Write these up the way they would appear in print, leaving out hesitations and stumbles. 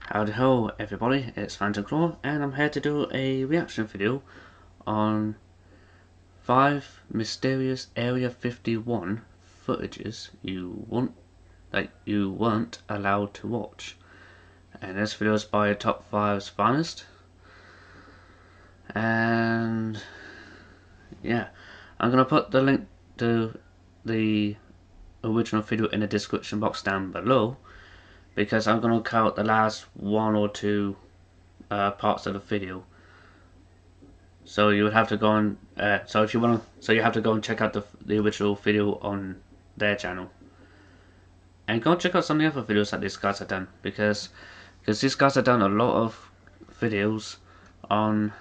Howdy ho everybody, it's Phantom Claw and I'm here to do a reaction video on 5 mysterious Area 51 footages you weren't allowed to watch. And this video is by Top 5's Finest. And yeah, I'm gonna put the link to the original video in the description box down below, because I'm going to count the last one or two parts of the video. So you would have to go on. So you have to go and check out the original video on their channel, and go and check out some of the other videos that these guys have done, because these guys have done a lot of videos on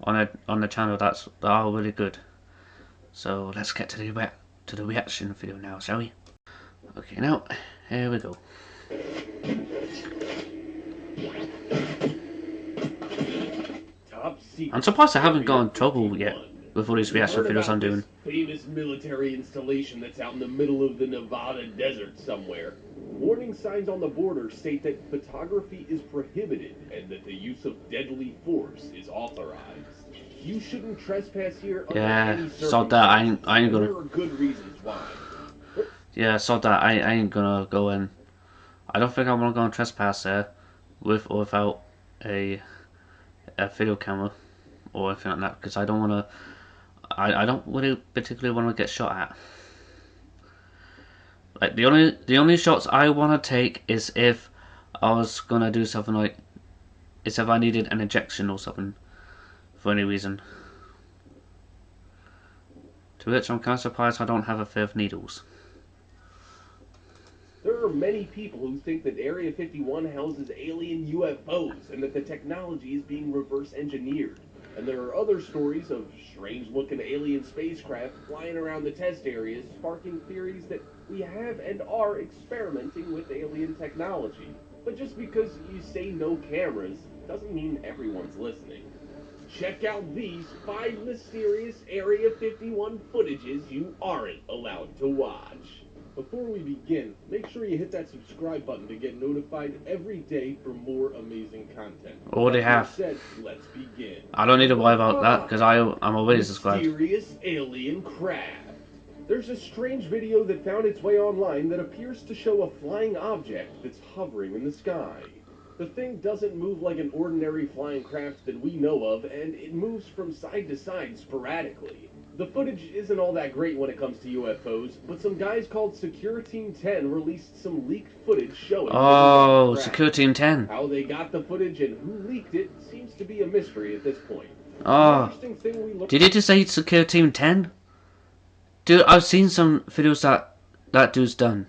the channel that are really good. So let's get to the reaction video now, shall we? Okay, now here we go. I'm surprised I haven't got in trouble yet with all these reaction videos I'm doing. Famous military installation that's out in the middle of the Nevada desert somewhere. Warning signs on the border state that photography is prohibited and that the use of deadly force is authorized. You shouldn't trespass here under any circumstances. Sod that. I ain't gonna. There are good reasons why. Yeah, sod that. I ain't gonna go in. I don't think I'm gonna go and trespass there with or without a video camera or anything like that, because I don't wanna. I don't really particularly want to get shot at. Like the only shots I want to take is if I was gonna do something like, is if I needed an injection or something for any reason. To which I'm kind of surprised I don't have a fear of needles. There are many people who think that Area 51 houses alien UFOs and that the technology is being reverse engineered. And there are other stories of strange-looking alien spacecraft flying around the test areas, sparking theories that we have and are experimenting with alien technology. But just because you say no cameras doesn't mean everyone's listening. Check out these 5 mysterious Area 51 footages you aren't allowed to watch. Before we begin, make sure you hit that subscribe button to get notified every day for more amazing content. Already have. Said, let's begin. I don't need to worry about that because I'm already subscribed. Mysterious alien craft. There's a strange video that found its way online that appears to show a flying object that's hovering in the sky. The thing doesn't move like an ordinary flying craft that we know of, and it moves from side to side sporadically. The footage isn't all that great when it comes to UFOs, but some guys called Secure Team 10 released some leaked footage showing. Oh, Secure Team 10. How they got the footage and who leaked it seems to be a mystery at this point. Oh, did you just say Secure Team 10? Dude, I've seen some videos that dude's done.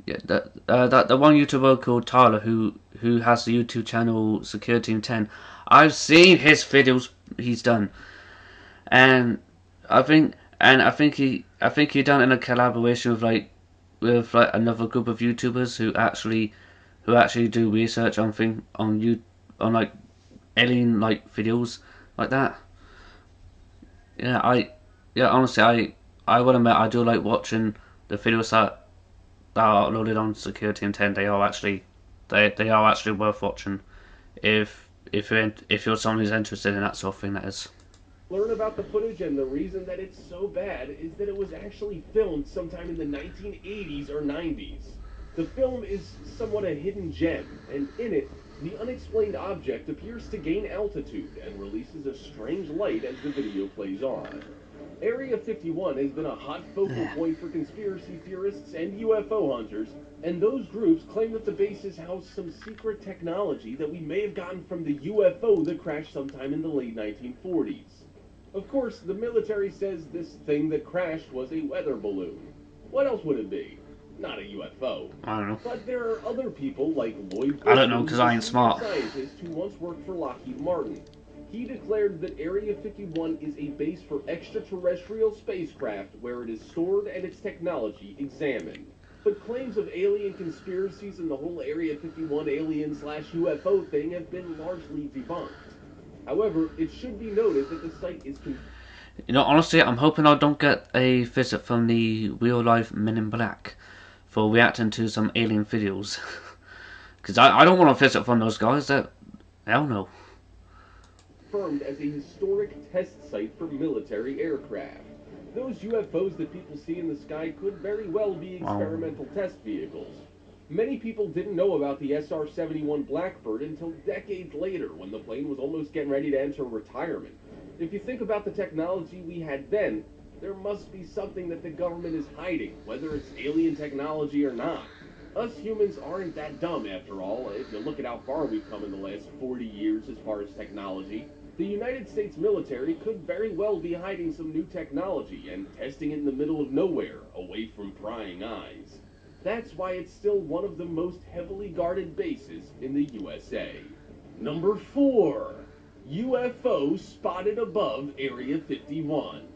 Yeah, that the one YouTuber called Tyler who has the YouTube channel Secure Team 10. I've seen his videos he's done. And I think he done it in a collaboration with another group of YouTubers who actually do research on like alien like videos like that. Yeah, honestly I would admit I do like watching the videos that are uploaded on Secure Team 10. They are actually worth watching if you're someone who's interested in that sort of thing, that is. Learn about the footage, and the reason that it's so bad is that it was actually filmed sometime in the 1980s or 90s. The film is somewhat a hidden gem, and in it, the unexplained object appears to gain altitude and releases a strange light as the video plays on. Area 51 has been a hot focal point for conspiracy theorists and UFO hunters, and those groups claim that the bases house some secret technology that we may have gotten from the UFO that crashed sometime in the late 1940s. Of course, the military says this thing that crashed was a weather balloon. What else would it be? Not a UFO. I don't know. But there are other people like Lloyd Bridges, I don't know because I ain't smart. Scientist who once worked for Lockheed Martin. He declared that Area 51 is a base for extraterrestrial spacecraft where it is stored and its technology examined. But claims of alien conspiracies and the whole Area 51 alien/UFO thing have been largely debunked. However, it should be noted that the site is... You know, honestly, I'm hoping I don't get a visit from the real-life Men in Black for reacting to some alien videos. Because I don't want to visit from those guys. That hell no. Confirmed as a historic test site for military aircraft. Those UFOs that people see in the sky could very well be experimental test vehicles. Many people didn't know about the SR-71 Blackbird until decades later, when the plane was almost getting ready to enter retirement. If you think about the technology we had then, there must be something that the government is hiding, whether it's alien technology or not. Us humans aren't that dumb, after all. If you look at how far we've come in the last 40 years as far as technology, the United States military could very well be hiding some new technology and testing it in the middle of nowhere, away from prying eyes. That's why it's still one of the most heavily guarded bases in the USA. Number 4. UFO spotted above Area 51.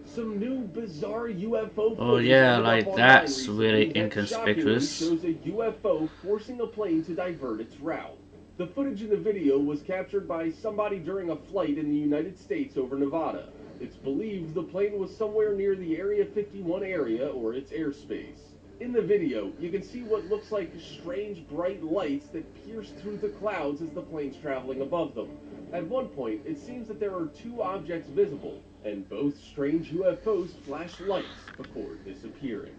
Some new bizarre UFO footage. Oh yeah, like that's really inconspicuous. Shows a UFO forcing a plane to divert its route. The footage in the video was captured by somebody during a flight in the United States over Nevada. It's believed the plane was somewhere near the Area 51 area or its airspace. In the video, you can see what looks like strange bright lights that pierce through the clouds as the plane's traveling above them. At one point, it seems that there are two objects visible, and both strange UFOs flash lights before disappearing.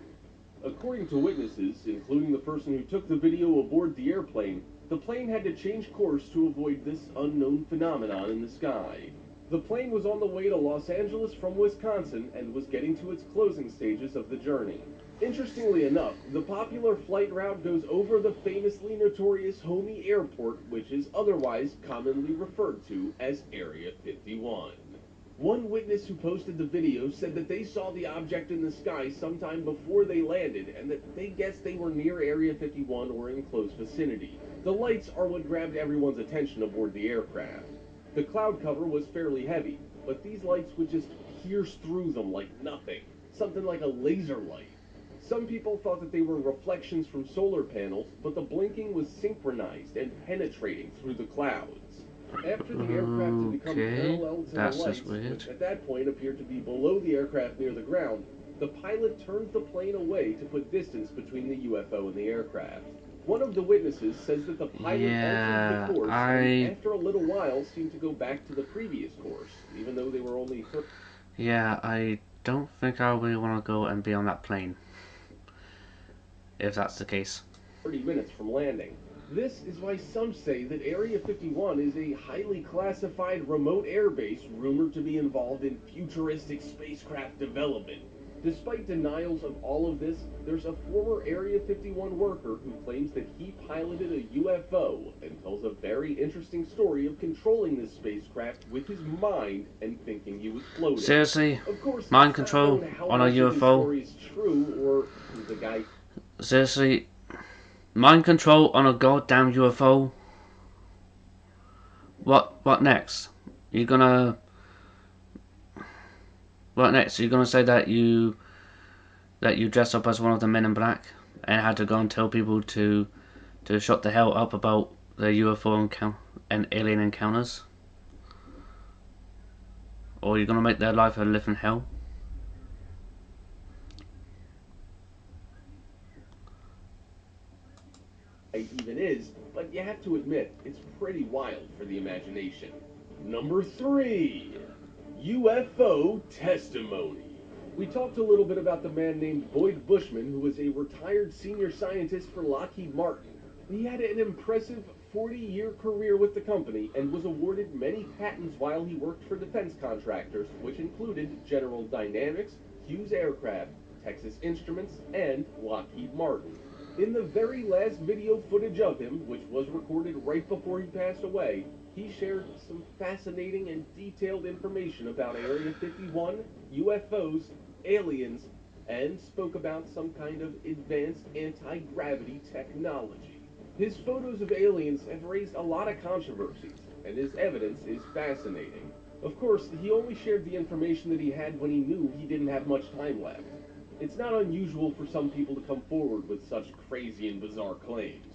According to witnesses, including the person who took the video aboard the airplane, the plane had to change course to avoid this unknown phenomenon in the sky. The plane was on the way to Los Angeles from Wisconsin and was getting to its closing stages of the journey. Interestingly enough, the popular flight route goes over the famously notorious Homey Airport, which is otherwise commonly referred to as Area 51. One witness who posted the video said that they saw the object in the sky sometime before they landed and that they guessed they were near Area 51 or in close vicinity. The lights are what grabbed everyone's attention aboard the aircraft. The cloud cover was fairly heavy, but these lights would just pierce through them like nothing, something like a laser light. Some people thought that they were reflections from solar panels, but the blinking was synchronized and penetrating through the clouds. After the aircraft had become parallel to the lights, which at that point appeared to be below the aircraft near the ground, the pilot turned the plane away to put distance between the UFO and the aircraft. One of the witnesses says that the pilot altered the course and after a little while seemed to go back to the previous course, even though they were only... Yeah, I don't think I really want to go and be on that plane, if that's the case. 30 minutes from landing. This is why some say that Area 51 is a highly classified remote airbase rumored to be involved in futuristic spacecraft development. Despite denials of all of this, there's a former Area 51 worker who claims that he piloted a UFO and tells a very interesting story of controlling this spacecraft with his mind and thinking he was floating. Seriously? Of course, mind control on a UFO? Story is true, or the guy... Seriously? Mind control on a goddamn UFO? What next? You're gonna... What next? You're gonna say that you dressed up as one of the Men in Black and had to go and tell people to shut the hell up about the UFO and alien encounters? Or you're gonna make their life a living hell? Even is, but you have to admit, it's pretty wild for the imagination. Number 3. UFO testimony. We talked a little bit about the man named Boyd Bushman, who was a retired senior scientist for Lockheed Martin. He had an impressive 40-year career with the company and was awarded many patents while he worked for defense contractors, which included General Dynamics, Hughes Aircraft, Texas Instruments, and Lockheed Martin. In the very last video footage of him, which was recorded right before he passed away, he shared some fascinating and detailed information about Area 51, UFOs, aliens, and spoke about some kind of advanced anti-gravity technology. His photos of aliens have raised a lot of controversies, and his evidence is fascinating. Of course, he only shared the information that he had when he knew he didn't have much time left. It's not unusual for some people to come forward with such crazy and bizarre claims.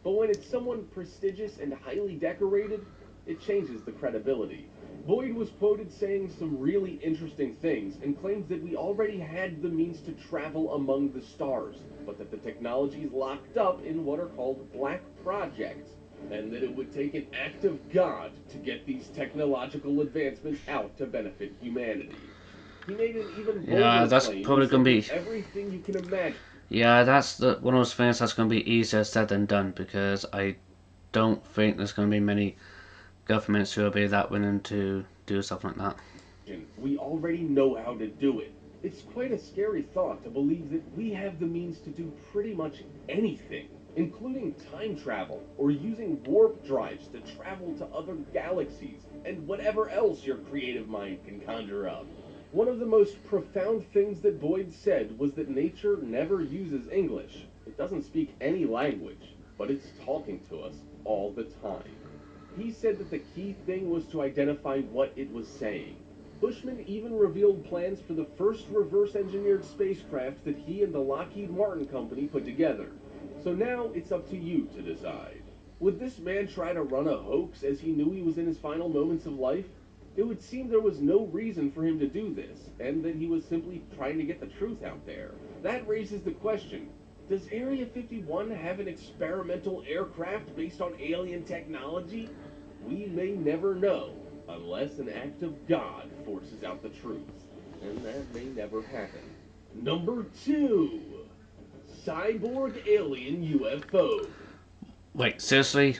But when it's someone prestigious and highly decorated, it changes the credibility. Boyd was quoted saying some really interesting things and claims that we already had the means to travel among the stars, but that the technology is locked up in what are called black projects, and that it would take an act of God to get these technological advancements out to benefit humanity. He made an even bolder that's claim probably and gonna said be. that everything you can imagine. Yeah, that's one of those things that's gonna be easier said than done, because I don't think there's gonna be many governments who will be that willing to do something like that. We already know how to do it. It's quite a scary thought to believe that we have the means to do pretty much anything, including time travel or using warp drives to travel to other galaxies and whatever else your creative mind can conjure up. One of the most profound things that Boyd said was that nature never uses English. It doesn't speak any language, but it's talking to us all the time. He said that the key thing was to identify what it was saying. Bushman even revealed plans for the first reverse-engineered spacecraft that he and the Lockheed Martin company put together. So now it's up to you to decide. Would this man try to run a hoax as he knew he was in his final moments of life? It would seem there was no reason for him to do this, and that he was simply trying to get the truth out there. That raises the question, does Area 51 have an experimental aircraft based on alien technology? We may never know, unless an act of God forces out the truth. And that may never happen. Number 2. Cyborg alien UFO. Wait, seriously?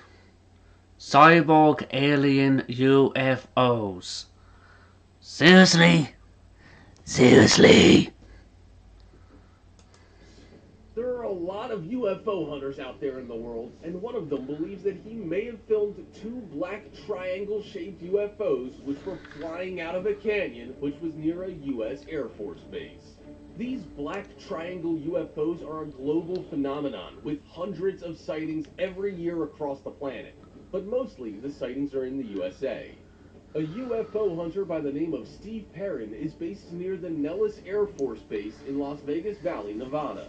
Cyborg alien UFOs? Seriously? Seriously? There are a lot of UFO hunters out there in the world, and one of them believes that he may have filmed 2 black triangle-shaped UFOs which were flying out of a canyon which was near a U.S. Air Force base. These black triangle UFOs are a global phenomenon, with hundreds of sightings every year across the planet, but mostly the sightings are in the USA. A UFO hunter by the name of Steve Perrin is based near the Nellis Air Force Base in Las Vegas Valley, Nevada.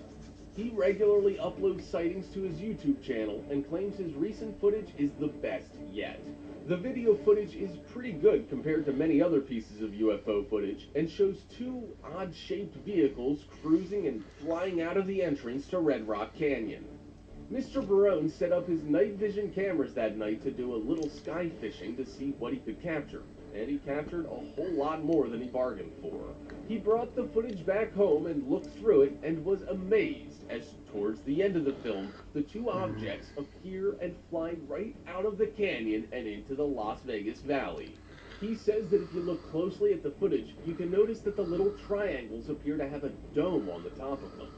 He regularly uploads sightings to his YouTube channel and claims his recent footage is the best yet. The video footage is pretty good compared to many other pieces of UFO footage and shows 2 odd-shaped vehicles cruising and flying out of the entrance to Red Rock Canyon. Mr. Barone set up his night vision cameras that night to do a little sky fishing to see what he could capture, and he captured a whole lot more than he bargained for. He brought the footage back home and looked through it and was amazed as, towards the end of the film, the 2 objects appear and fly right out of the canyon and into the Las Vegas Valley. He says that if you look closely at the footage, you can notice that the little triangles appear to have a dome on the top of them.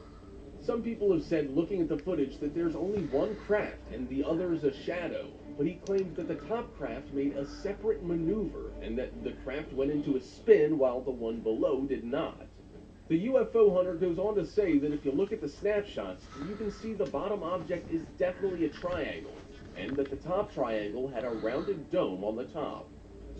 Some people have said, looking at the footage, that there's only one craft and the other's a shadow, but he claimed that the top craft made a separate maneuver and that the craft went into a spin while the one below did not. The UFO hunter goes on to say that if you look at the snapshots, you can see the bottom object is definitely a triangle, and that the top triangle had a rounded dome on the top,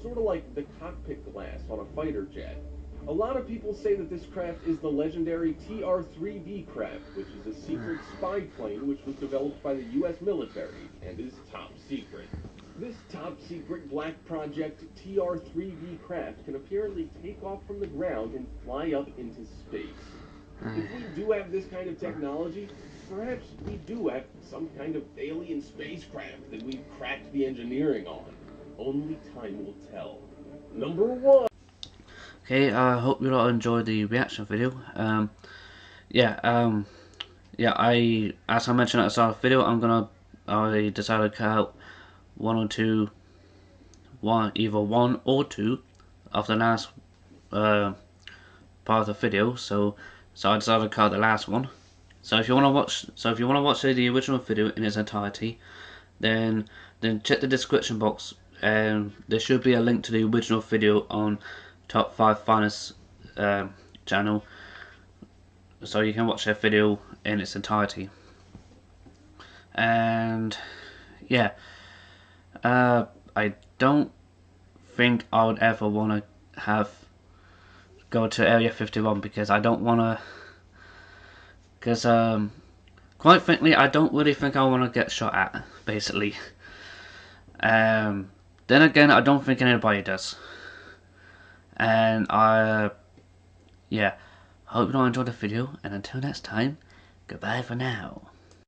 sort of like the cockpit glass on a fighter jet. A lot of people say that this craft is the legendary TR-3B craft, which is a secret spy plane which was developed by the U.S. military and is top secret. This top-secret black project TR-3B craft can apparently take off from the ground and fly up into space. If we do have this kind of technology, perhaps we do have some kind of alien spacecraft that we've cracked the engineering on. Only time will tell. Number 1. Okay, I hope you all enjoyed the reaction video. As I mentioned at the start of the video, I decided to cut out either one or two of the last part of the video. So I decided to cut out the last one. So if you want to watch the original video in its entirety, then check the description box, and there should be a link to the original video on Top 5 Finest channel, so you can watch that video in its entirety. And yeah, I don't think I would ever want to go to Area 51, because I don't want to, because quite frankly, I don't really think I want to get shot at, basically. Then again, I don't think anybody does. And yeah, hope you all enjoyed the video, and until next time, goodbye for now.